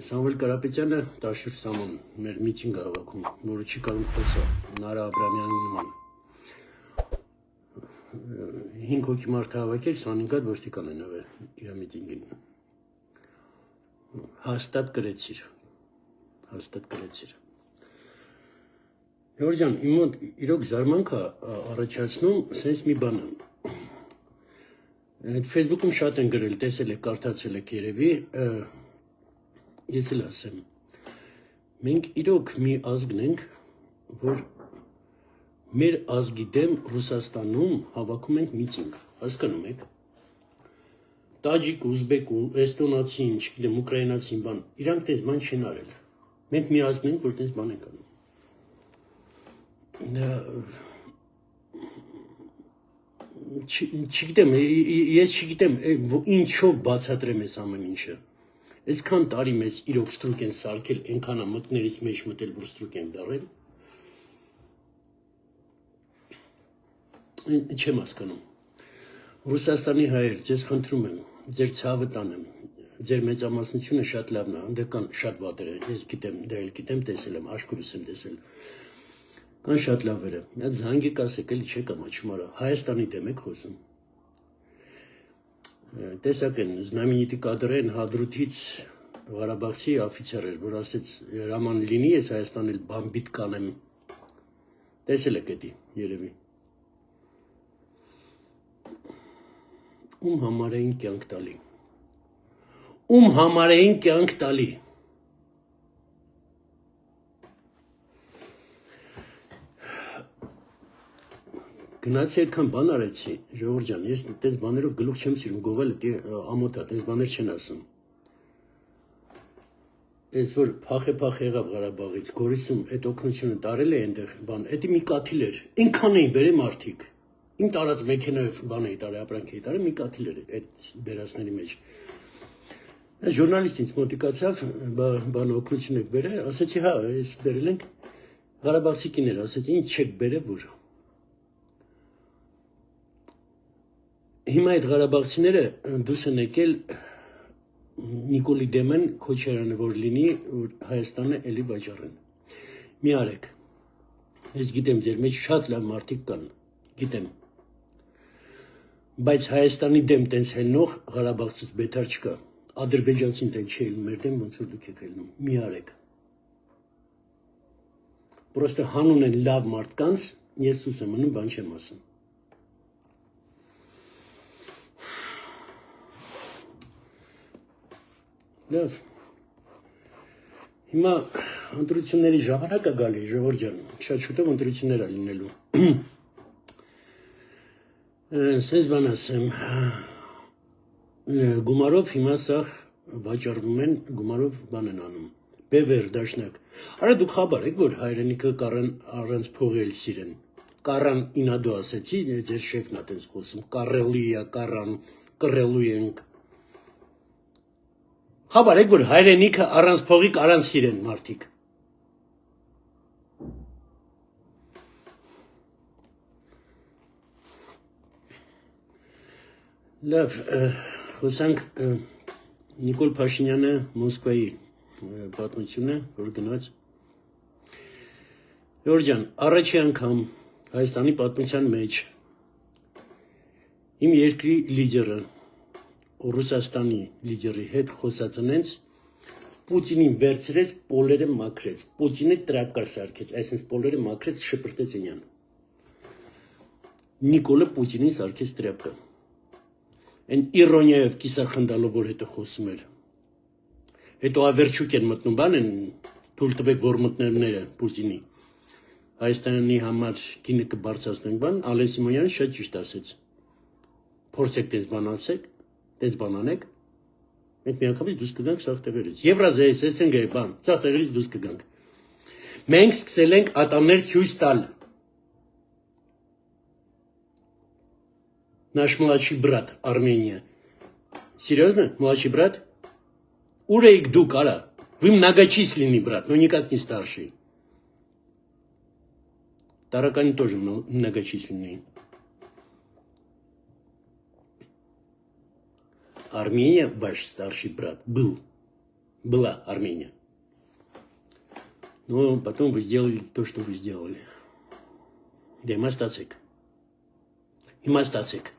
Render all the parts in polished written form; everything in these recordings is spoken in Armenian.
Սամվել Կարապետյանը Տաշիր Սաման մեր միտինգ հավաքում, որը չի կարող խոսա Նարա Աբրամյանի նման։ 5 հոգի մարդ հավաքել, 25 հատ ոստիկան են եղել իր միտինգին։ Հաստատ կրեցիր։ Գյորգ ջան, իմ մոտ իրոք զարմանք է առաջացնում sense մի բանը։ Այդ Facebook-ում շատ են գրել, տեսել եք, կարդացել եք երևի, ես էլ ասեմ։ Մենք իրոք մի ազգն ենք, որ մեր ազգի դեմ Ռուսաստանում հավաքում ենք միտինգ, հասկանում եք։ Տաջիկ, ուզբեկ, էստոնացին, չգիտեմ, ուկրաինացին բան, իրանք տես բան չեն արել։ Մենք մի ազգն ենք, որ տես բան ենք անում։ Չգիտեմ, ես չգիտեմ, ինչով բացատրեմ ես ամեն ինչը։ Այսքան տարի մեզ իրոք ստրուկ են սարքել, այնքան մտներից մեջ մտել, որ ստրուկ են դարել։ Չեմ հասկանում։ Ռուսաստանի հայեր, ձեզ խնդրում եմ, ձեր ցավը տանեմ, ձեր մեծամասնությունը շատ լավն է, անդե կան շատ վատեր են, ես գիտեմ, դա էլ գիտեմ, տեսել եմ, աշխուրս եմ տեսել։ Կան շատ լավերը, այդ զանգի կասեք, էլի չեք ամաչումարա, Հայաստանի դեմ եք խոսում։ Տեսակ են, Знаменитый կադրեն Հադրութից Ղարաբաղցի օֆիցեր էր, որ ասեց Ռաման լինի, ես Հայաստանել բամբիտ կանեմ։ Տեսել եք էդի, երևի։ Ում համար էին կյանք տալի։ Ում համար էին կյանք տալի։ Գնացի այդքան բան արեցի, Ժողովուրդ ջան, ես տես բաներով գլուխ չեմ սիրում, գովելը ամոթա, տես բաներ չեն ասում։ Ես որ փախ եղավ Ղարաբաղից, Գորիսում այդ օգնությունը տարել է այնտեղ բան, էդի մի կաթիլ էր, այնքան էին բերել մարդիկ։ Իմ տարած մեքենայով բան էի տարել, ապրանք էի տարել, մի կաթիլ էր այդ բերածների մեջ։ Այս ժուրնալիստ ինձ մոտիկացավ, բան օգնություն եք բերել, ասեցի հա, ես բերել ենք Ղարաբաղցի կիներ, ասեցի ինչ չեք բերել որ։ Հիմա այդ Ղարաբաղցիները դուրս են եկել Նիկոլի դեմեն Քոչարյանը որ լինի, որ Հայաստանը էլի վաճառեն։ Մի արեք։ Ես գիտեմ ձեր մեջ շատ լավ մարդիկ կան, գիտեմ։ Բայց Հայաստանի դեմ տենց հելնող Ղարաբաղցից բետար չկա։ Ադրբեջանցին տեն չի ելնում մեր դեմ, ոնց որ դուք եք ելնում։ Մի արեք։ Պրոստը հանուն են լավ մարդկանց, ես սուս եմ մնում, բան չեմ ասում։ Լավ, հիմա ընտրությունների ժամանակ է գալի, Ժողովուրդ ջան, շատ շուտով ընտրություններ է լինելու։ Սենց բան ասեմ, գումարով հիմա սաղ վաճառվում են, գումարով բան են անում, բևեր, դաշնակ։ Արա դուք խաբար եք, որ հայրենիքը կարան առանց փողել սիրեն։ Կարան ինադու ասեցի, ձեր շեֆն է տենց խոսում, կարելի է, կարան, կռելու ենք։ Խաբար եք, որ հայրենիքը առանց փողի կարան սիրեն մարդիկ։ Լավ, խոսանք Նիկոլ Փաշինյանը Մոսկվայի պատմությունը, որ գնաց։ Ժողովուրդ ջան, առաջի անգամ Հայաստանի պատմության մեջ իմ երկրի լիդերը Ռուսաստանի լիդերի հետ խոսածնենց Պուտինին վերցրեց, պոլերը մաքրեց, Պուտինը տրակար սարքեց, այսինքն պոլերը մաքրեց, շպրտեց ինյան։ Նիկոլը Պուտինին սարքեց տրակը։ Այն իրոնիայով կիսախնդալով որ հետը խոսում էր։ Հետո ավերջուկ են մտնում բան են, թույլ տվեք որ մտնելները Պուտինի։ Հայաստանի համար կինը կբարձրացնենք բան, Ալեն Սիմոնյանը շատ ճիշտ ասեց։ Փորձեք տես բան ասեք, տես բան անեք, մենք միանգամից դուրս կգանք սաղ տեղերից։ Եվրազիայից, ՍՆԳ-ի բան, սաղ տեղերից դուրս կգանք։ Մենք սկսել ենք ատամներ ցույց տալ։ Наш младший брат, Армения. Серьезно? Младший брат? Урейк дук, ара. Вы многочисленный брат, но никак не старший. Тараканы тоже многочисленные. Армения, ваш старший брат, был. была Армения. Но потом вы сделали то, что вы сделали. Դեմ ստացեք։ Հիմա ստացեք։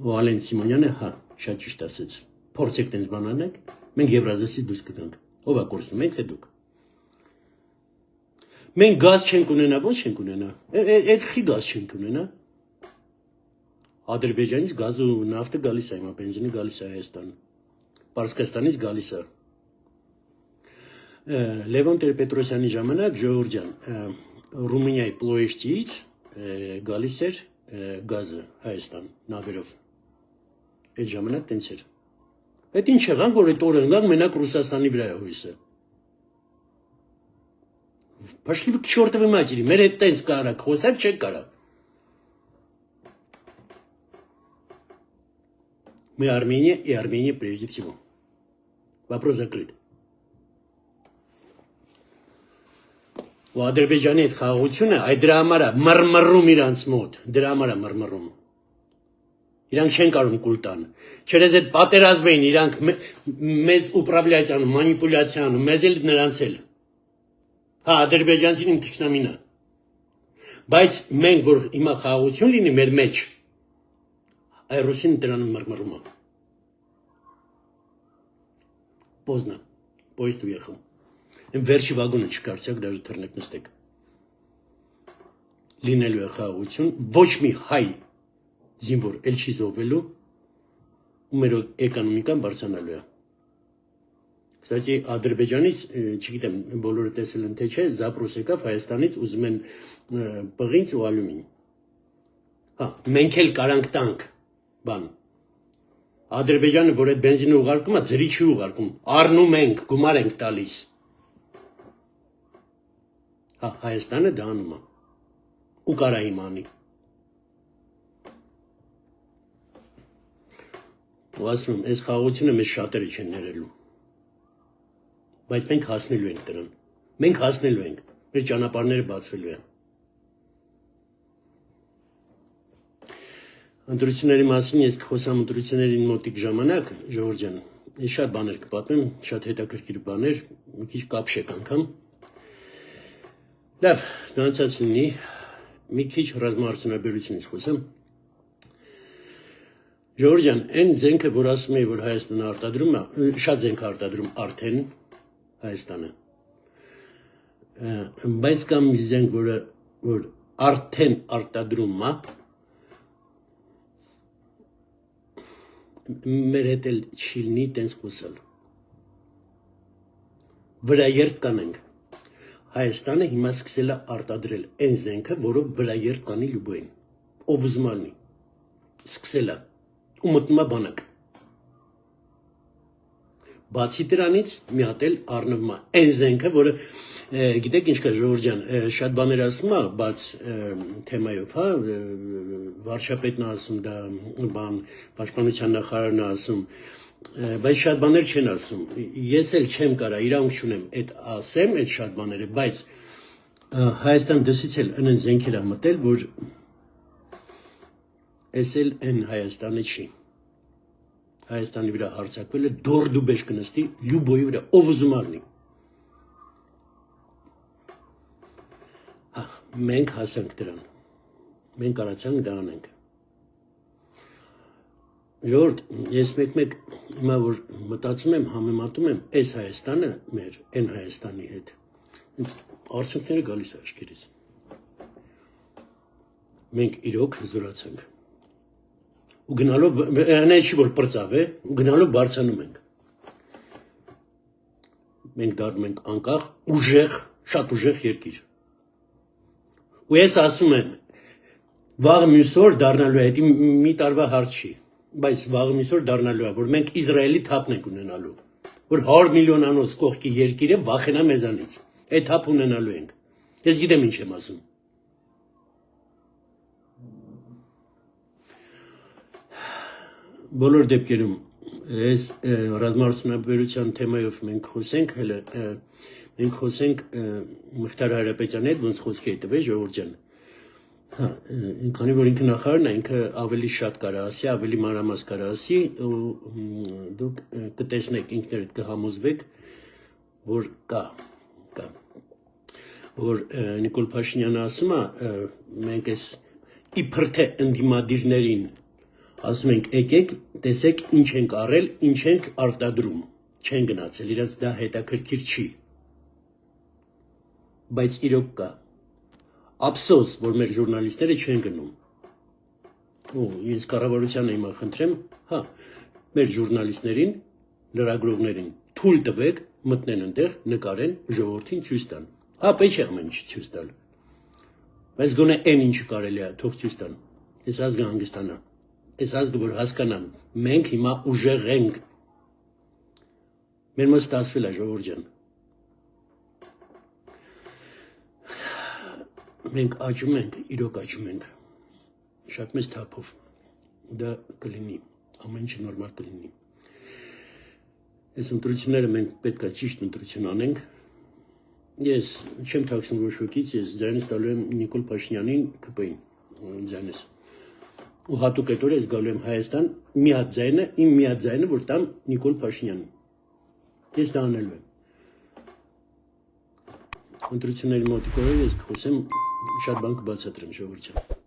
Վալեն Սիմոնյանը, հա, շատ ճիշտ ասեց։ Փորձեք տենց բան անեք, մենք Եվրազիայից դուրս կգանք։ Ով է կորցնում, մենք թե դուք։ Մենք գազ չենք ունենա, ոչ չենք ունենա։ Այդ խի գազ չենք ունենա։ Ադրբեջանից գազը ու նավթը գալիս է, հիմա բենզինը գալիս է Հայաստան։ Պարսկաստանից գալիս է։ Լևոն Տեր-Պետրոսյանի ժամանակ Ժողովրդյան Ռումինիայի Պլոեշտիից գալիս էր գազը Հայաստան նավերով։ Այդ ժամանակ տենց էր։ Այդ ինչ եղան, որ այդ օրը ընկան մենակ Ռուսաստանի վրա է հույսը։ Пошли вы к чертовой матери, մեր հետ տենց կարակ, խոսակ չեք կարա։ Мы Армения и Армения прежде всего. Вопрос закрыт. У Ադրբեջանի այդ խաղաղությունը այդ դրա համար է մռմռում իրանց մոտ, դրա համար է մռմռում։ Իրանք չեն կարող կուլ տան։ Չերեզ այդ պատերազմ էին, իրանք մեզ ուպրավլյացիա անում, մանիպուլյացիա անում, մեզ էլ նրանց էլ։ Հա, ադրբեջանցին իմ թշնամին է։ Բայց մենք որ հիմա խաղաղություն լինի մեր մեջ, այ ռուսին դրան մռմռում է։ Поздно. Поезд уехал. Վերջի վագոնը չկարծեք, դաժե թռնեք նստեք։ Լինելու է խաղաղություն, ոչ մի հայ զինվոր էլ չի զոհվելու, ու մեր էկոնոմիկան բարձրանալու է։ Կստացի Ադրբեջանից, չգիտեմ, բոլորը տեսել են թե չէ, Զապրոս եկավ Հայաստանից ուզում են պղինձ ու ալյումին։ Հա, մենք էլ կարանք տանք, բան։ Ադրբեջանը, որ այդ բենզինը ուղարկում է, ձրի չի ուղարկում, առնում ենք, գումար ենք տալիս։ Հա, Հայաստանը դա անում է, ու կարա իմանի։ Ու ասում եմ, այս խաղաղությունը մեզ շատերը չեն ներելու։ Բայց մենք հասնելու ենք դրան։ Մենք հասնելու ենք, մեր ճանապարհները բացվելու են։ Ընտրությունների մասին ես կխոսամ ընտրություններին մոտիկ ժամանակ, Ժողովուրդ ջան, ես շատ բաներ կպատմեմ, շատ հետաքրքիր բաներ, մի քիչ կապշեք անգամ։ Լավ, դրանցած լինի, մի քիչ ռազմաարդյունաբերությունից խոսեմ։ Ժողովուրդ ջան, այն զենքը, որ ասում էի, որ Հայաստանը արտադրում է, շատ զենք արտադրում արդեն Հայաստանը։ Բայց կամ մի զենք, որ արդեն արտադրում է, մեր հետ էլ չի լինի տենց խոսալ։ Վրաերթ կանենք։ Հայաստանը հիմա սկսել է արտադրել այն զենքը, որով վրաերթ կանի լյուբոյին։ Ով ուզում ալնի։ Սկսել է։ Ու մտնում է բանակ։ Բացի դրանից մի հատ էլ առնվում է այն զենքը, որը գիտեք ինչ կա Ժողովուրդ ջան, շատ բաներ ասում է, բաց թեմայով, հա, վարչապետն ասում, դա բան, պաշտպանության նախարարն ասում, բայց շատ բաներ չեն ասում։ Ես էլ չեմ կարա, իրավունք չունեմ այդ ասեմ, այդ շատ բաները, բայց Հայաստան դեսից էլ այն զենքեր է մտել, որ էս էլ այն Հայաստանը չի։ Հայաստանի վրա հարձակվել է դորդուբեշ կնստի լյուբոյի վրա, ով ուզում առնի։ Հա, մենք հասանք դրան։ Մենք կարացանք դա անենք։ Ժողովուրդ, ես մեկ հիմա որ մտածում եմ, համեմատում եմ այս Հայաստանը մեր, այն Հայաստանի հետ։ Ինձ արդյունքները գալիս աչքերից։ Մենք իրոք զորացանք։ Ու գնալով, այն չի որ պրծավ է, ու գնալով բարձանում ենք։ Մենք դառնում ենք անկախ, ուժեղ, շատ ուժեղ երկիր։ Ու ես ասում եմ, վաղ մյուս օր դառնալու է, դա մի տարվա հարց չի, բայց վաղ մյուս օր դառնալու է, որ մենք Իսրայելի թափն ենք ունենալու, որ 100 միլիոնանոց կողքի երկիրը վախենա մեզանից, այդ թափ ունենալու ենք։ Ես գիտեմ ինչ եմ ասում։ Բոլոր դեպքերում այս ռազմաարդյունաբերության թեմայով մենք խոսենք, հələ մենք խոսենք Մխիթար Հայրապետյանի հետ, ոնց խոսքի է տվել Ժողովուրդ ջան։ Հա, քանի որ ինքը նախարարն է, ինքը ավելի շատ կարա ասի, ավելի մանրամաս կարա ասի, ու դուք կտեսնեք, ինքներդ կհամոզվեք, որ կա, որ Նիկոլ Փաշինյանը ասում է, մենք այս իբր թե ընդդիմադիրներին ասում ենք եկեք, տեսեք ինչ ենք առել, ինչ ենք արտադրում, չեն գնացել, իրաց դա հետաքրքիր չի, բայց իրոք կա, ափսոս, որ մեր ժուրնալիստները չեն գնում, ու ես կառավարությանը հիմա խնդրեմ, հա, մեր ժուրնալիստներին, լրագրողներին թույլ տվեք մտնեն այնտեղ, նկարեն, ժողովրդին ցույց տան, հա, պետք է ամեն ինչ ցույց տալ, բայց գոնե այն ինչը կարելի է թող ցույց տան, այս ազգը հանգստանա, այս ազգը որ հասկանան, մենք հիմա ուժեղ ենք, մեր մոտ ստացվել է ժողովուրդ ջան, մենք աճում ենք, իրոք աճում ենք, շատ մեծ թափով, դա կլինի, ամեն ինչ նորմալ կլինի, այս ընտրությունները մենք պետք է ճիշտ ընտրություն անենք, ես չեմ թաքցնում ոչ ոքից, ես ձայնս տալու եմ Նիկոլ Փաշինյանին ԿՊ-ին, ձայնս, ու հատուկ այդ օրը ես գալու եմ Հայաստան, մի հատ ձայնը, իմ մի հատ ձայնը, որ տամ Նիկոլ Փաշինյանին, ես դա անելու եմ, ընտրությունների մոտիկորը ես կխոսեմ, շատ բան կբացատրեմ ժողովրդին։